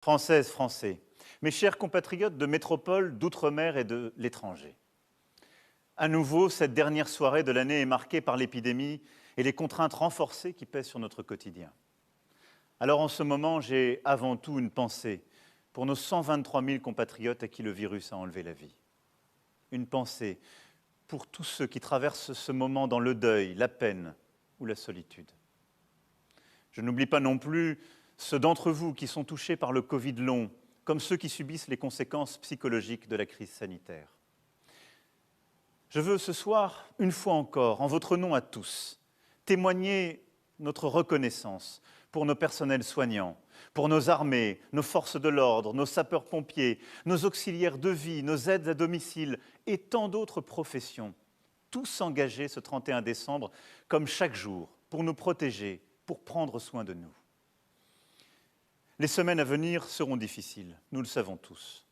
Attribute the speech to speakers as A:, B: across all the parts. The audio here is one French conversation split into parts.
A: Françaises, Français, mes chers compatriotes de métropole, d'outre-mer et de l'étranger. À nouveau, cette dernière soirée de l'année est marquée par l'épidémie et les contraintes renforcées qui pèsent sur notre quotidien. Alors en ce moment, j'ai avant tout une pensée pour nos 123 000 compatriotes à qui le virus a enlevé la vie. Une pensée pour tous ceux qui traversent ce moment dans le deuil, la peine ou la solitude. Je n'oublie pas non plus ceux d'entre vous qui sont touchés par le Covid long, comme ceux qui subissent les conséquences psychologiques de la crise sanitaire. Je veux ce soir, une fois encore, en votre nom à tous, témoigner notre reconnaissance pour nos personnels soignants, pour nos armées, nos forces de l'ordre, nos sapeurs-pompiers, nos auxiliaires de vie, nos aides à domicile et tant d'autres professions, tous engagés ce 31 décembre, comme chaque jour, pour nous protéger, pour prendre soin de nous. Les semaines à venir seront difficiles, nous le savons tous.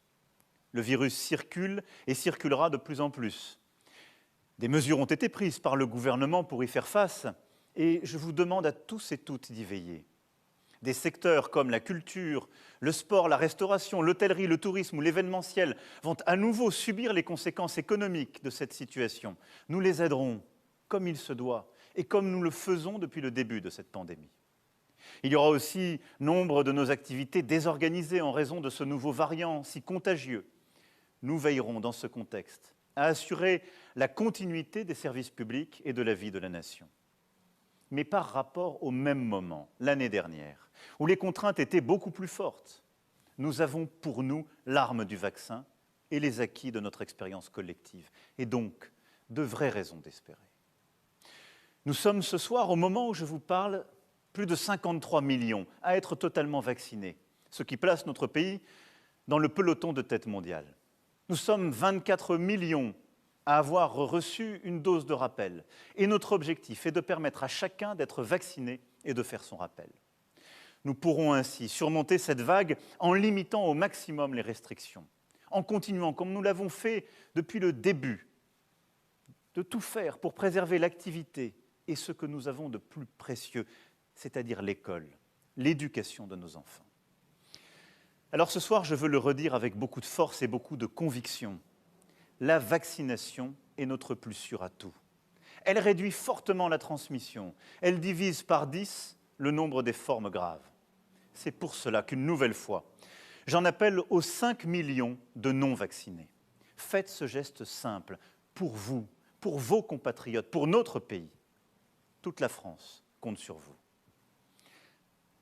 A: Le virus circule et circulera de plus en plus. Des mesures ont été prises par le gouvernement pour y faire face et je vous demande à tous et toutes d'y veiller. Des secteurs comme la culture, le sport, la restauration, l'hôtellerie, le tourisme ou l'événementiel vont à nouveau subir les conséquences économiques de cette situation. Nous les aiderons comme il se doit et comme nous le faisons depuis le début de cette pandémie. Il y aura aussi nombre de nos activités désorganisées en raison de ce nouveau variant si contagieux. Nous veillerons dans ce contexte à assurer la continuité des services publics et de la vie de la nation. Mais par rapport au même moment, l'année dernière, où les contraintes étaient beaucoup plus fortes, nous avons pour nous l'arme du vaccin et les acquis de notre expérience collective, et donc de vraies raisons d'espérer. Nous sommes ce soir, au moment où je vous parle, plus de 53 millions à être totalement vaccinés, ce qui place notre pays dans le peloton de tête mondiale. Nous sommes 24 millions à avoir reçu une dose de rappel. Et notre objectif est de permettre à chacun d'être vacciné et de faire son rappel. Nous pourrons ainsi surmonter cette vague en limitant au maximum les restrictions, en continuant, comme nous l'avons fait depuis le début, de tout faire pour préserver l'activité et ce que nous avons de plus précieux, c'est-à-dire l'école, l'éducation de nos enfants. Alors ce soir, je veux le redire avec beaucoup de force et beaucoup de conviction. La vaccination est notre plus sûr atout. Elle réduit fortement la transmission. Elle divise par 10 le nombre des formes graves. C'est pour cela qu'une nouvelle fois, j'en appelle aux 5 millions de non-vaccinés. Faites ce geste simple pour vous, pour vos compatriotes, pour notre pays. Toute la France compte sur vous.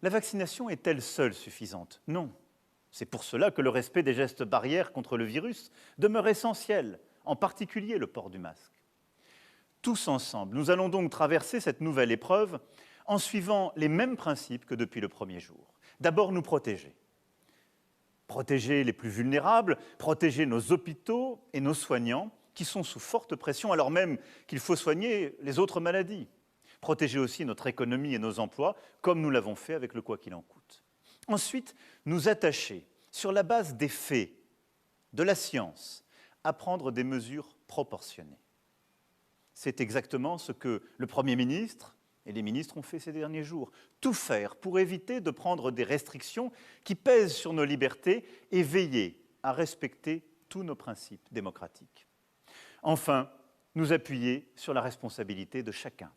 A: La vaccination est-elle seule suffisante? Non. C'est pour cela que le respect des gestes barrières contre le virus demeure essentiel, en particulier le port du masque. Tous ensemble, nous allons donc traverser cette nouvelle épreuve en suivant les mêmes principes que depuis le premier jour. D'abord, nous protéger. Protéger les plus vulnérables, protéger nos hôpitaux et nos soignants qui sont sous forte pression alors même qu'il faut soigner les autres maladies. Protéger aussi notre économie et nos emplois, comme nous l'avons fait avec le quoi qu'il en coûte. Ensuite, nous attacher, sur la base des faits, de la science, à prendre des mesures proportionnées. C'est exactement ce que le Premier ministre et les ministres ont fait ces derniers jours. Tout faire pour éviter de prendre des restrictions qui pèsent sur nos libertés et veiller à respecter tous nos principes démocratiques. Enfin, nous appuyer sur la responsabilité de chacun,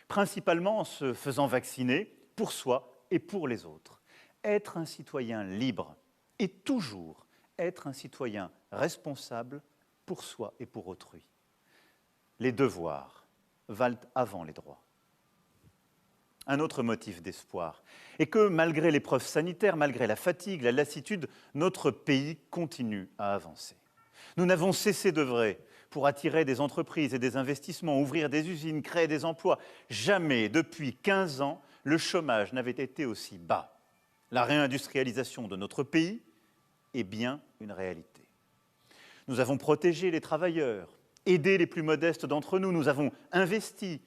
A: principalement en se faisant vacciner pour soi et pour les autres. Être un citoyen libre et toujours être un citoyen responsable pour soi et pour autrui. Les devoirs valent avant les droits. Un autre motif d'espoir est que malgré l'épreuve sanitaire, malgré la fatigue, la lassitude, notre pays continue à avancer. Nous n'avons cessé d'œuvrer pour attirer des entreprises et des investissements, ouvrir des usines, créer des emplois. Jamais, depuis 15 ans, le chômage n'avait été aussi bas. La réindustrialisation de notre pays est bien une réalité. Nous avons protégé les travailleurs, aidé les plus modestes d'entre nous, nous avons investi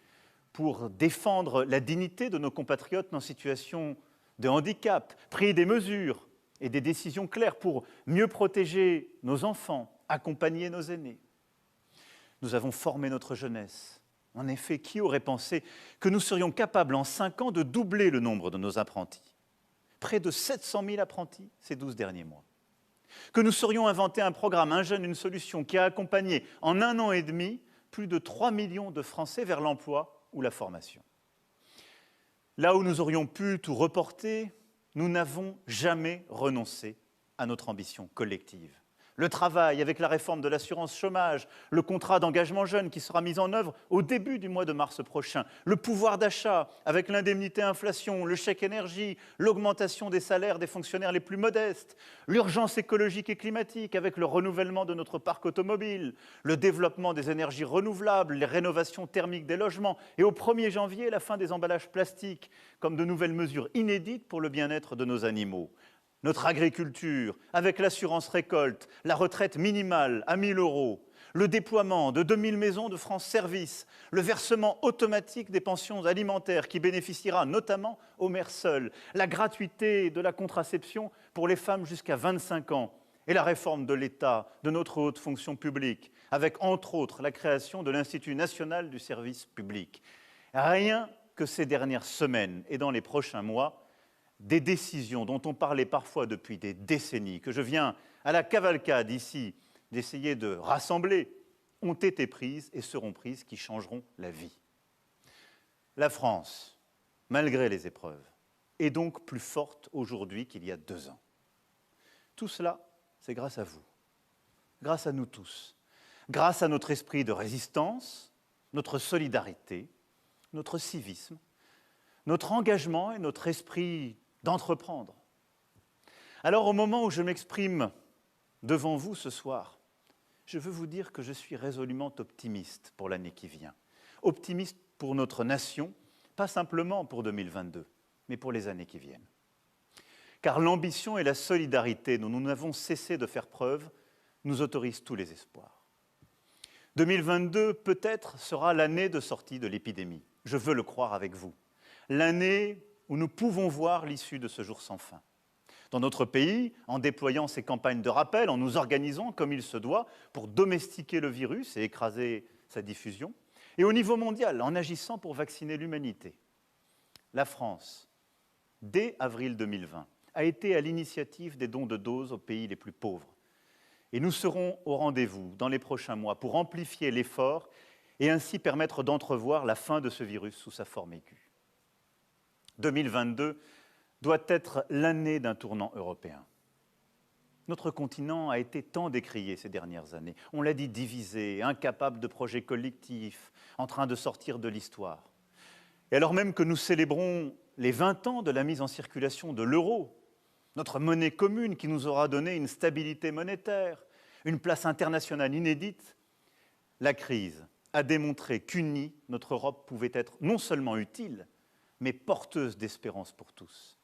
A: pour défendre la dignité de nos compatriotes en situation de handicap, pris des mesures et des décisions claires pour mieux protéger nos enfants, accompagner nos aînés. Nous avons formé notre jeunesse. En effet, qui aurait pensé que nous serions capables en 5 ans de doubler le nombre de nos apprentis? Près de 700 000 apprentis ces 12 derniers mois. Que nous serions inventé un programme, un jeune, une solution qui a accompagné en 1 an et demi plus de 3 millions de Français vers l'emploi ou la formation. Là où nous aurions pu tout reporter, nous n'avons jamais renoncé à notre ambition collective. Le travail avec la réforme de l'assurance chômage, le contrat d'engagement jeune qui sera mis en œuvre au début du mois de mars prochain, le pouvoir d'achat avec l'indemnité inflation, le chèque énergie, l'augmentation des salaires des fonctionnaires les plus modestes, l'urgence écologique et climatique avec le renouvellement de notre parc automobile, le développement des énergies renouvelables, les rénovations thermiques des logements et au 1er janvier, la fin des emballages plastiques comme de nouvelles mesures inédites pour le bien-être de nos animaux. Notre agriculture, avec l'assurance récolte, la retraite minimale à 1 000 €, le déploiement de 2 000 maisons de France Service, le versement automatique des pensions alimentaires qui bénéficiera notamment aux mères seules, la gratuité de la contraception pour les femmes jusqu'à 25 ans et la réforme de l'État, de notre haute fonction publique, avec entre autres la création de l'Institut national du service public. Rien que ces dernières semaines et dans les prochains mois, des décisions dont on parlait parfois depuis des décennies, que je viens à la cavalcade ici d'essayer de rassembler, ont été prises et seront prises qui changeront la vie. La France, malgré les épreuves, est donc plus forte aujourd'hui qu'il y a 2 ans. Tout cela, c'est grâce à vous, grâce à nous tous, grâce à notre esprit de résistance, notre solidarité, notre civisme, notre engagement et notre esprit d'entreprendre. Alors, au moment où je m'exprime devant vous ce soir, je veux vous dire que je suis résolument optimiste pour l'année qui vient. Optimiste pour notre nation, pas simplement pour 2022, mais pour les années qui viennent. Car l'ambition et la solidarité dont nous n'avons cessé de faire preuve nous autorisent tous les espoirs. 2022, peut-être, sera l'année de sortie de l'épidémie. Je veux le croire avec vous. L'année où nous pouvons voir l'issue de ce jour sans fin. Dans notre pays, en déployant ces campagnes de rappel, en nous organisant comme il se doit pour domestiquer le virus et écraser sa diffusion, et au niveau mondial, en agissant pour vacciner l'humanité. La France, dès avril 2020, a été à l'initiative des dons de doses aux pays les plus pauvres. Et nous serons au rendez-vous dans les prochains mois pour amplifier l'effort et ainsi permettre d'entrevoir la fin de ce virus sous sa forme aiguë. 2022 doit être l'année d'un tournant européen. Notre continent a été tant décrié ces dernières années. On l'a dit, divisé, incapable de projets collectifs, en train de sortir de l'histoire. Et alors même que nous célébrons les 20 ans de la mise en circulation de l'euro, notre monnaie commune qui nous aura donné une stabilité monétaire, une place internationale inédite, la crise a démontré qu'unie, notre Europe pouvait être non seulement utile, mais porteuse d'espérance pour tous.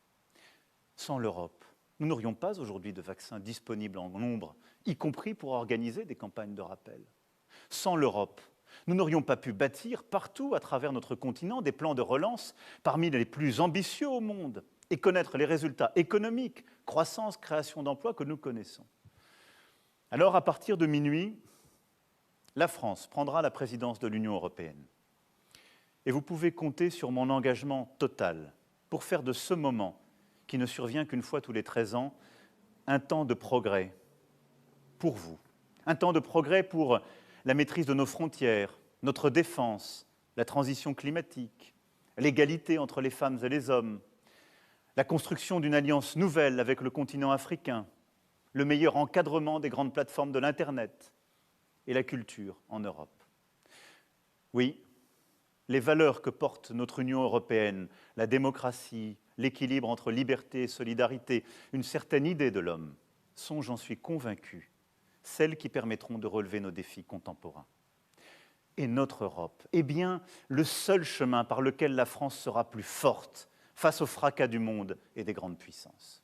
A: Sans l'Europe, nous n'aurions pas aujourd'hui de vaccins disponibles en nombre, y compris pour organiser des campagnes de rappel. Sans l'Europe, nous n'aurions pas pu bâtir partout à travers notre continent des plans de relance parmi les plus ambitieux au monde et connaître les résultats économiques, croissance, création d'emplois que nous connaissons. Alors, à partir de minuit, la France prendra la présidence de l'Union européenne. Et vous pouvez compter sur mon engagement total pour faire de ce moment, qui ne survient qu'une fois tous les 13 ans, un temps de progrès pour vous. Un temps de progrès pour la maîtrise de nos frontières, notre défense, la transition climatique, l'égalité entre les femmes et les hommes, la construction d'une alliance nouvelle avec le continent africain, le meilleur encadrement des grandes plateformes de l'Internet et la culture en Europe. Oui, les valeurs que porte notre Union européenne, la démocratie, l'équilibre entre liberté et solidarité, une certaine idée de l'homme, sont, j'en suis convaincu, celles qui permettront de relever nos défis contemporains. Et notre Europe est bien le seul chemin par lequel la France sera plus forte face au fracas du monde et des grandes puissances.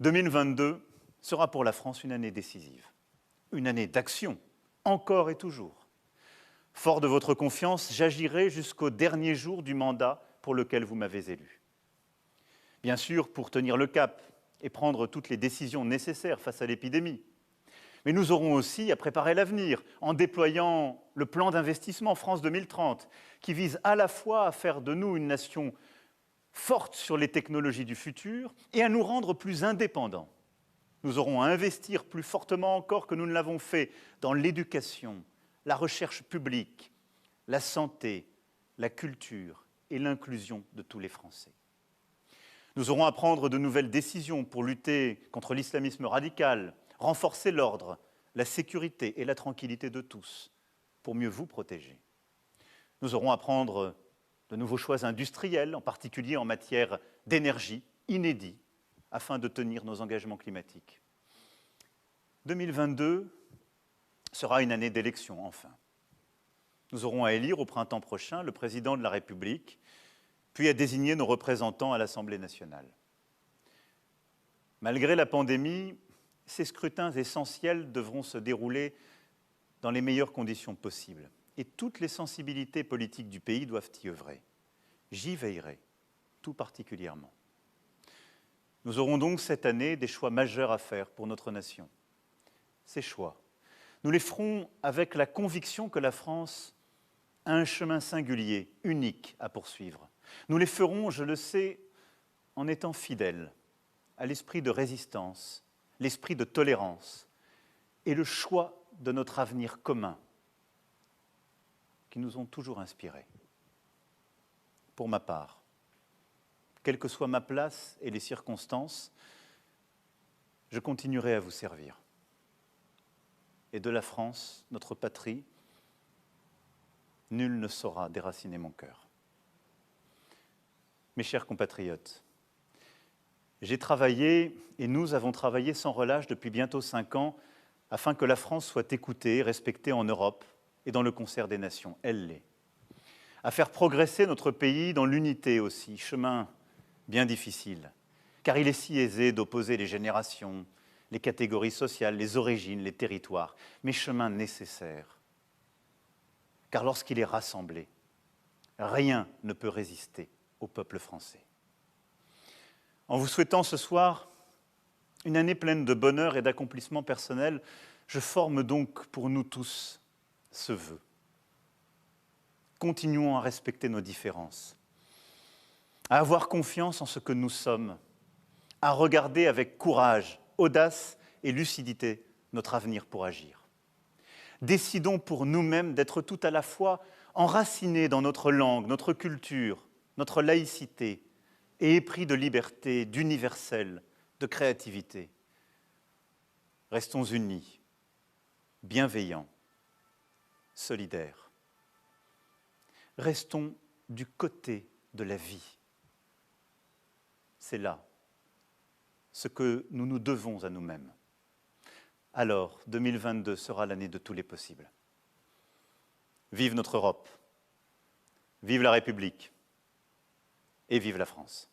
A: 2022 sera pour la France une année décisive, une année d'action, encore et toujours. Fort de votre confiance, j'agirai jusqu'au dernier jour du mandat pour lequel vous m'avez élu. Bien sûr, pour tenir le cap et prendre toutes les décisions nécessaires face à l'épidémie. Mais nous aurons aussi à préparer l'avenir en déployant le plan d'investissement France 2030 qui vise à la fois à faire de nous une nation forte sur les technologies du futur et à nous rendre plus indépendants. Nous aurons à investir plus fortement encore que nous ne l'avons fait dans l'éducation, la recherche publique, la santé, la culture et l'inclusion de tous les Français. Nous aurons à prendre de nouvelles décisions pour lutter contre l'islamisme radical, renforcer l'ordre, la sécurité et la tranquillité de tous, pour mieux vous protéger. Nous aurons à prendre de nouveaux choix industriels, en particulier en matière d'énergie, inédits, afin de tenir nos engagements climatiques. 2022 sera une année d'élection, enfin. Nous aurons à élire au printemps prochain le président de la République, puis à désigner nos représentants à l'Assemblée nationale. Malgré la pandémie, ces scrutins essentiels devront se dérouler dans les meilleures conditions possibles. Et toutes les sensibilités politiques du pays doivent y œuvrer. J'y veillerai, tout particulièrement. Nous aurons donc cette année des choix majeurs à faire pour notre nation. Ces choix, nous les ferons avec la conviction que la France a un chemin singulier, unique à poursuivre. Nous les ferons, je le sais, en étant fidèles à l'esprit de résistance, l'esprit de tolérance et le choix de notre avenir commun qui nous ont toujours inspirés. Pour ma part, quelle que soit ma place et les circonstances, je continuerai à vous servir. Et de la France, notre patrie, nul ne saura déraciner mon cœur. Mes chers compatriotes, j'ai travaillé, et nous avons travaillé sans relâche depuis bientôt 5 ans, afin que la France soit écoutée et respectée en Europe et dans le concert des nations. Elle l'est. À faire progresser notre pays dans l'unité aussi, chemin bien difficile, car il est si aisé d'opposer les générations, les catégories sociales, les origines, les territoires, mais chemin nécessaire. Car lorsqu'il est rassemblé, rien ne peut résister au peuple français. En vous souhaitant ce soir une année pleine de bonheur et d'accomplissement personnel, je forme donc pour nous tous ce vœu. Continuons à respecter nos différences, à avoir confiance en ce que nous sommes, à regarder avec courage, audace et lucidité notre avenir pour agir. Décidons pour nous-mêmes d'être tout à la fois enracinés dans notre langue, notre culture, notre laïcité, et épris de liberté, d'universel, de créativité. Restons unis, bienveillants, solidaires. Restons du côté de la vie. C'est là ce que nous nous devons à nous-mêmes. Alors, 2022 sera l'année de tous les possibles. Vive notre Europe, vive la République et vive la France.